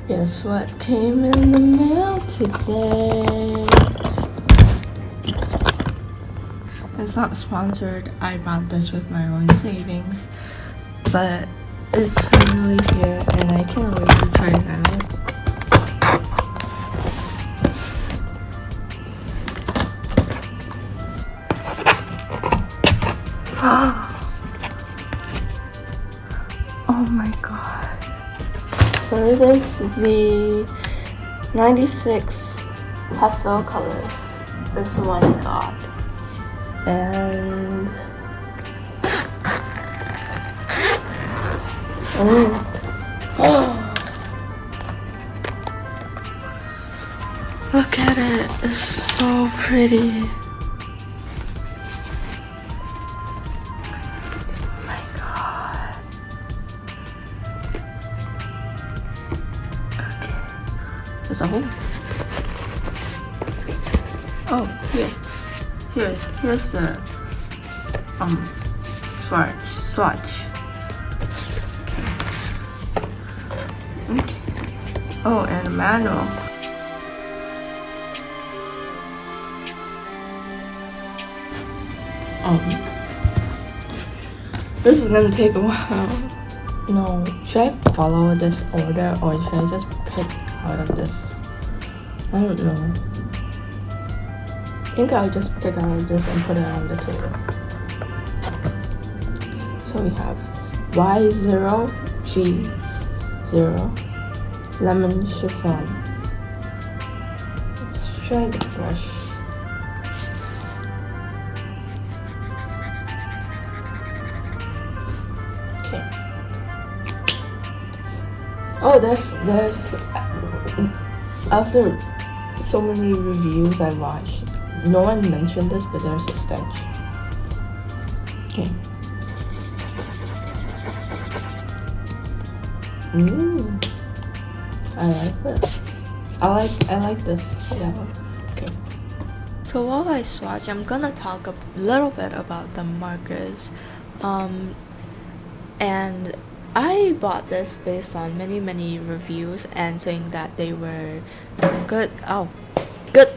Guess what came in the mail today? It's not sponsored. I bought this with my own savings, but it's finally here and I can't wait to try it out. Oh my god. So it is the 96 pastel colors. This is what I got. And look at it, it's so pretty. Oh my god. Okay, there's a hole. Oh, here's the swatch. Okay. Oh, and a manual. This is gonna take a while. No, should I follow this order or should I just pick out of this? I don't know. I think I'll just pick out of this and put it on the table. So we have Y0G0 lemon chiffon. Let's try the brush. Okay. Oh, there's after so many reviews I watched, no one mentioned this, but there's a stench. Okay. I like this. I like this yellow. Okay. So while I swatch, I'm gonna talk a little bit about the markers. And I bought this based on many reviews and saying that they were good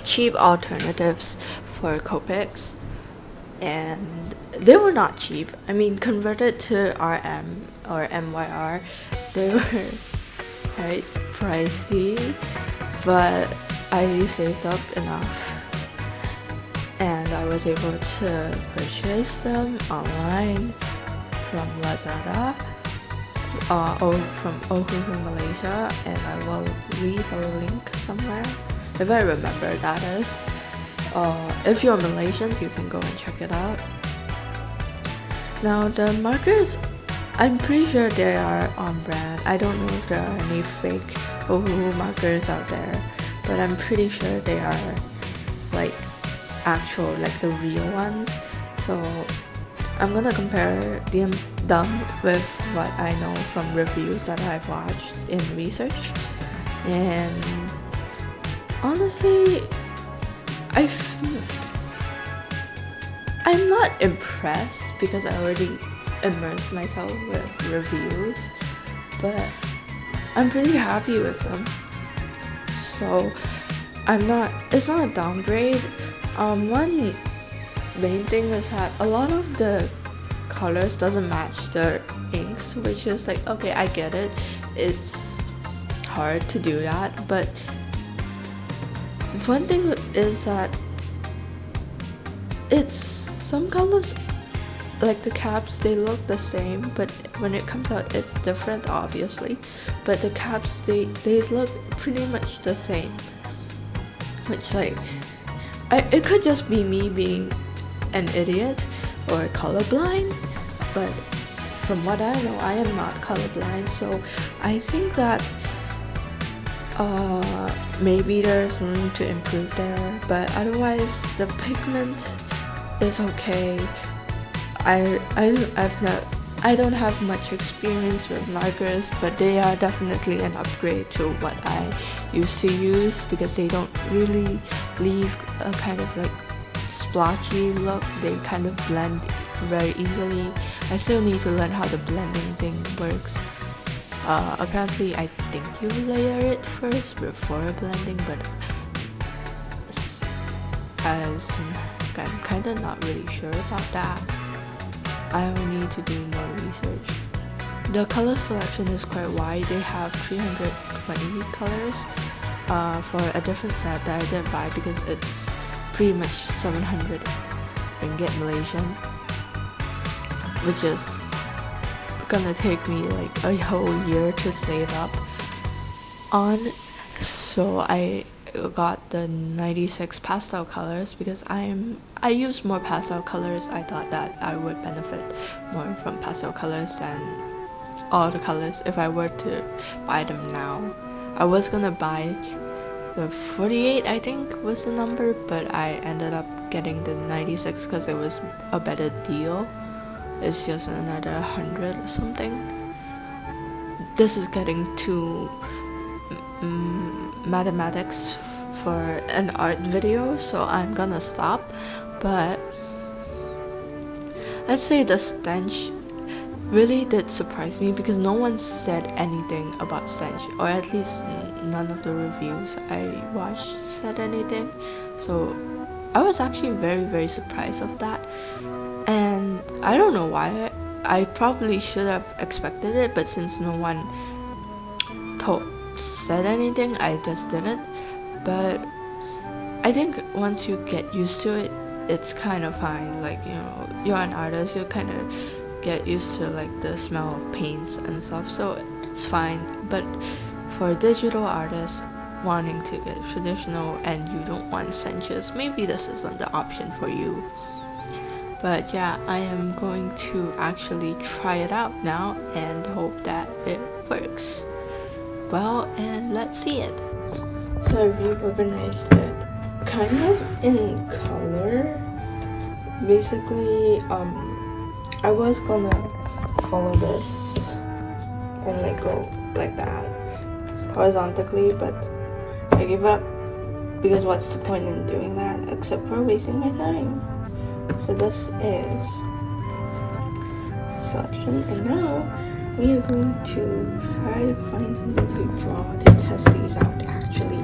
cheap alternatives for Copics, and they were not cheap. I mean, converted to RM or MYR, they were quite pricey, but I saved up enough and I was able to purchase them online from Lazada, from OHUHU Malaysia, and I will leave a link somewhere if I remember that is. If you're Malaysian, you can go and check it out. Now the markers, I'm pretty sure they are on brand. I don't know if there are any fake OHUHU markers out there, but I'm pretty sure they are like actual, like the real ones. So I'm gonna compare them with what I know from reviews that I've watched in research, and honestly, I'm not impressed because I already immersed myself with reviews, but I'm pretty happy with them. So it's not a downgrade. One main thing is that a lot of the colors doesn't match the inks, which is like, okay, I get it, it's hard to do that, but one thing is that it's some colors, like the caps, they look the same, but when it comes out it's different, obviously, but the caps, they look pretty much the same, which like it could just be me being an idiot or colorblind, but from what I know, I am not colorblind, so I think that maybe there's room to improve there, but otherwise the pigment is okay. I don't have much experience with markers, but they are definitely an upgrade to what I used to use because they don't really leave a kind of like splotchy look. They kind of blend very easily. I still need to learn how the blending thing works, Apparently I think you layer it first before blending, but as I'm kind of not really sure about that. I will need to do more research. The color selection is quite wide. They have 320 colors for a different set that I didn't buy because it's pretty much 700 ringgit Malaysian, which is gonna take me like a whole year to save up on. So I got the 96 pastel colors because I use more pastel colors. I thought that I would benefit more from pastel colors than all the colors if I were to buy them now. I was gonna buy the 48, I think was the number, but I ended up getting the 96 because it was a better deal. It's just another 100 or something. This is getting too mathematics for an art video, so I'm gonna stop. But I'd say the stench really did surprise me because no one said anything about stench, or at least none of the reviews I watched said anything. So I was actually very surprised of that, and I don't know why. I probably should have expected it, but since no one said anything, I just didn't. But I think once you get used to it, it's kind of fine. Like, you know, you're an artist, you kind of get used to like the smell of paints and stuff, so it's fine. But for digital artists wanting to get traditional and you don't want stenches, maybe this isn't the option for you. But yeah, I am going to actually try it out now and hope that it works well, and let's see it. So I reorganized it kind of in color. Basically, I was gonna follow this and like go like that horizontally, but I give up because what's the point in doing that except for wasting my time. So this is selection, and now we are going to try to find something to draw to test these out actually,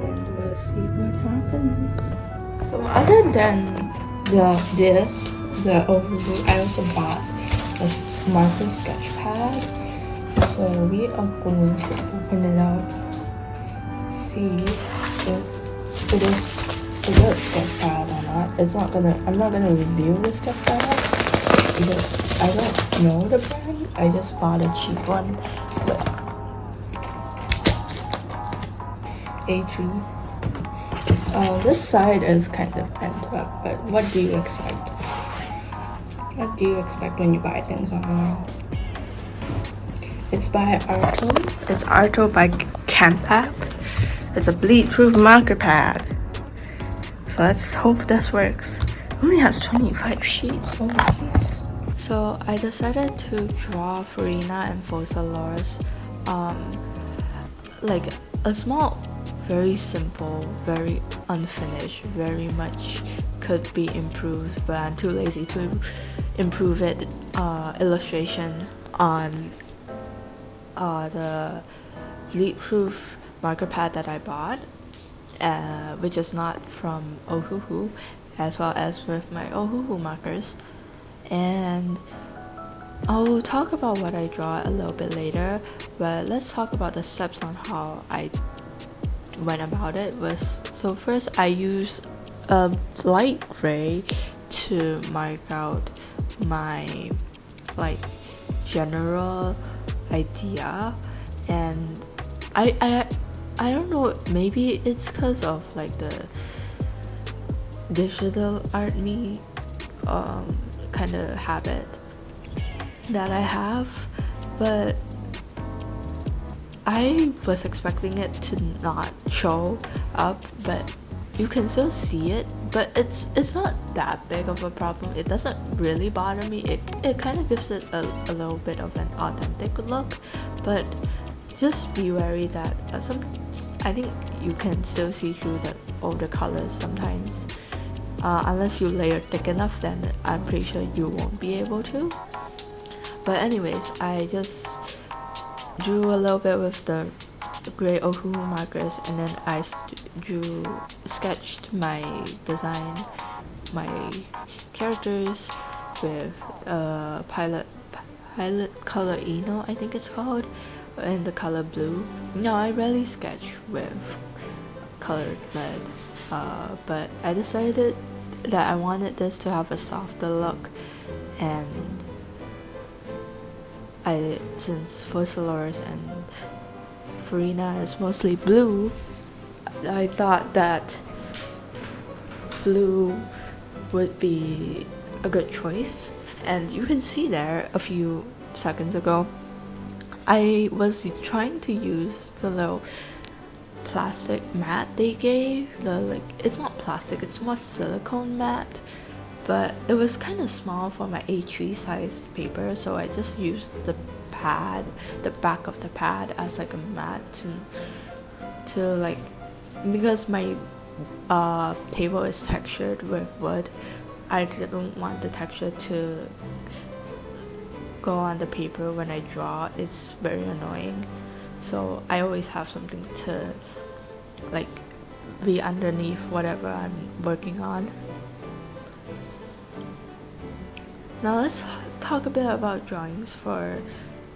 and we'll see what happens. So other than the OHUHU, I also bought a marker sketchpad. So we are going to open it up, see if it is a good sketchpad or not. I'm not gonna review the sketchpad because I don't know the brand. I just bought a cheap one, but A3. This side is kind of bent up, but what do you expect? What do you expect when you buy things online? It's by Arto. It's Arto by Campap. It's a bleedproof marker pad. So let's hope this works. It only has 25 sheets. Oh jeez. So I decided to draw Furina and Focalors, like a small, very simple, very unfinished, very much could be improved, but I'm too lazy to improve it, illustration on the bleedproof marker pad that I bought, which is not from OHUHU, as well as with my OHUHU markers. And I'll talk about what I draw a little bit later, but let's talk about the steps on how I went about it. So first I used a light gray to mark out my like general idea, and I don't know, maybe it's because of like the digital art me kind of habit that I have, but I was expecting it to not show up, but you can still see it, but it's not that big of a problem. It doesn't really bother me. It kind of gives it a little bit of an authentic look, but just be wary that I think you can still see through all the colors sometimes. Unless you layer thick enough, then I'm pretty sure you won't be able to. But anyways, I just drew a little bit with the gray OHUHU markers, and then I sketched my design, my characters with pilot color Eno, I think it's called, in the color blue. No, I rarely sketch with colored lead, but I decided that I wanted this to have a softer look, and since Focalors and Furina is mostly blue, I thought that blue would be a good choice. And you can see there a few seconds ago, I was trying to use the little plastic mat they gave. It's not plastic, it's more silicone mat, but it was kind of small for my A3 size paper, so I just used the back of the pad as like a mat to like, because my table is textured with wood, I didn't want the texture to go on the paper when I draw. It's very annoying, so I always have something to like be underneath whatever I'm working on. Now let's talk a bit about drawings for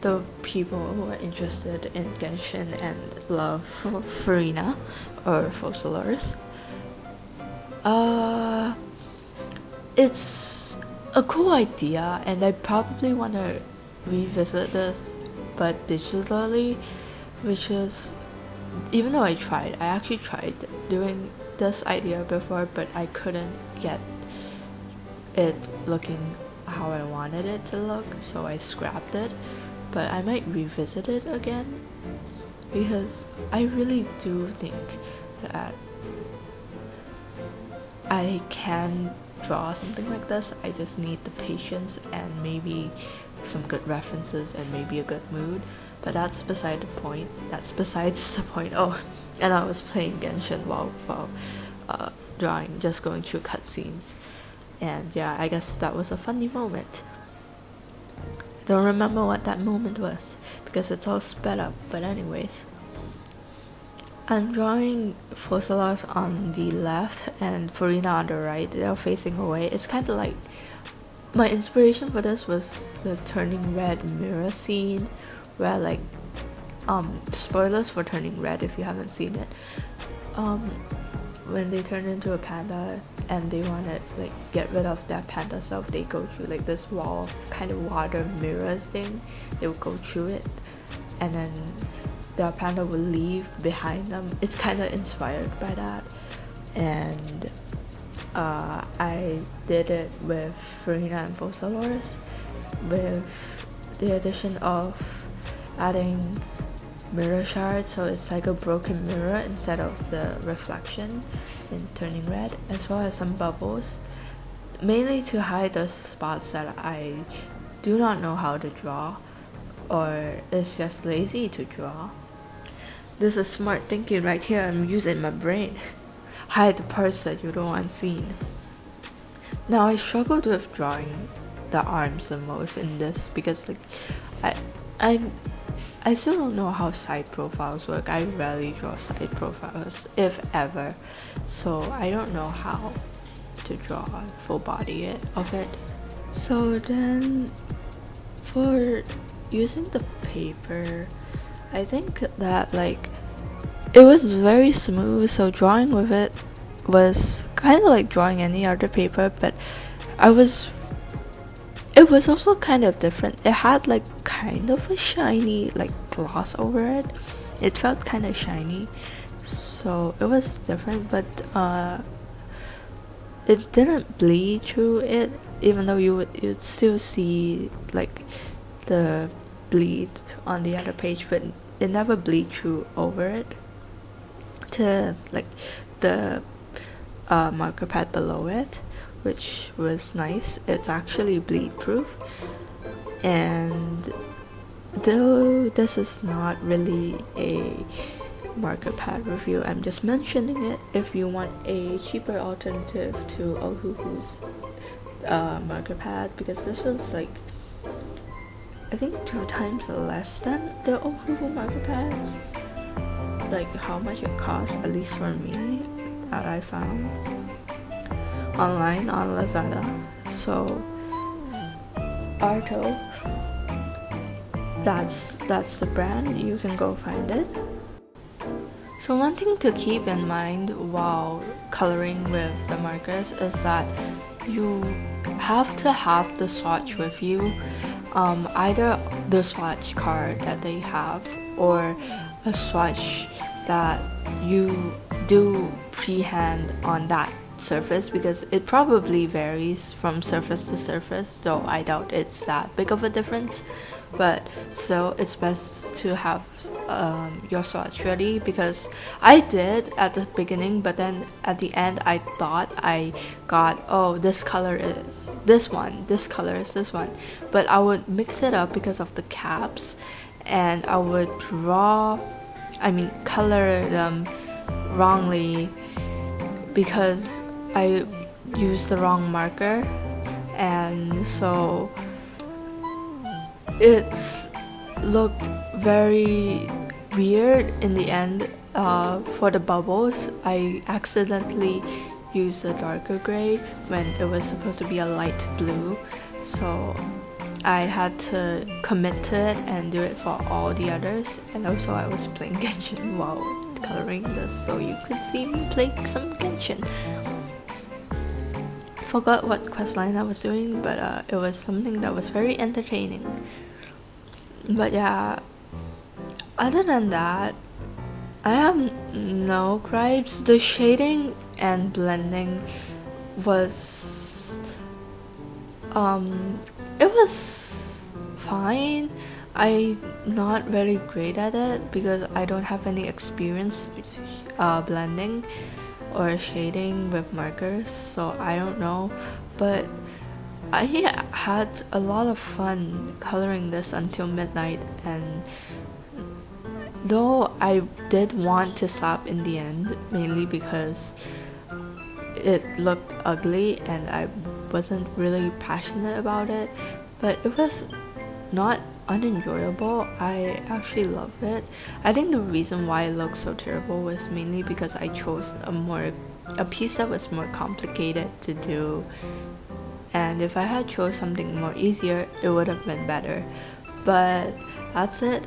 the people who are interested in Genshin and love Furina or Focalors. It's a cool idea, and I probably want to revisit this, but digitally, which is, even though I actually tried doing this idea before, but I couldn't get it looking how I wanted it to look, so I scrapped it. But I might revisit it again, because I really do think that I can draw something like this. I just need the patience and maybe some good references and maybe a good mood, but that's beside the point. That's besides the point. Oh, and I was playing Genshin while drawing, just going through cutscenes, and yeah, I guess that was a funny moment. Don't remember what that moment was because it's all sped up, but anyways, I'm drawing Focalors on the left and Furina on the right. They're facing away. It's kind of like, my inspiration for this was the turning red mirror scene, where like, spoilers for Turning Red if you haven't seen it. When they turn into a panda and they want to like get rid of that panda self, they go through like this wall of kind of water mirrors thing. They would go through it, and then the panda will leave behind them. It's kind of inspired by that, and I did it with Furina and Focalors, with the addition of adding mirror shards, so it's like a broken mirror instead of the reflection in Turning Red, as well as some bubbles, mainly to hide the spots that I do not know how to draw, or it's just lazy to draw. This is smart thinking right here. I'm using my brain. Hide the parts that you don't want seen. Now I struggled with drawing the arms the most in this because like I still don't know how side profiles work. I rarely draw side profiles, if ever, so I don't know how to draw full body of it. So then, for using the paper, I think that like it was very smooth, so drawing with it was kind of like drawing any other paper, but it was also kind of different. It had like kind of a shiny like gloss over it. It felt kind of shiny, so it was different, but it didn't bleed through it, even though you'd still see like the bleed on the other page, but it never bleed through over it to like the marker pad below it, which was nice. It's actually bleed proof, and though this is not really a marker pad review, I'm just mentioning it if you want a cheaper alternative to OHUHU's marker pad, because this was like I think 2 times less than the OHUHU marker pads. Like how much it costs, at least for me, that I found online on Lazada. So Arto, that's the brand. You can go find it. So one thing to keep in mind while coloring with the markers is that you have to have the swatch with you, either the swatch card that they have or a swatch that you do freehand on that surface, because it probably varies from surface to surface, though I doubt it's that big of a difference. But still, it's best to have your swatch ready, because I did at the beginning, but then at the end I thought I got, oh, this color is this one, this color is this one, but I would mix it up because of the caps, and I would color them wrongly because I used the wrong marker, and so it's looked very weird in the end. For the bubbles, I accidentally used a darker gray when it was supposed to be a light blue, so I had to commit to it and do it for all the others. And also I was playing Genshin while coloring this, so you could see me play some Genshin. Forgot what questline I was doing, but it was something that was very entertaining. But yeah, other than that, I have no gripes. The shading and blending was it was fine. I'm not very great at it because I don't have any experience blending or shading with markers, so I don't know. But I had a lot of fun coloring this until midnight, and though I did want to stop in the end, mainly because it looked ugly and I wasn't really passionate about it, but it was not unenjoyable. I actually loved it. I think the reason why it looked so terrible was mainly because I chose a piece that was more complicated to do, and if I had chose something more easier, it would have been better. But that's it.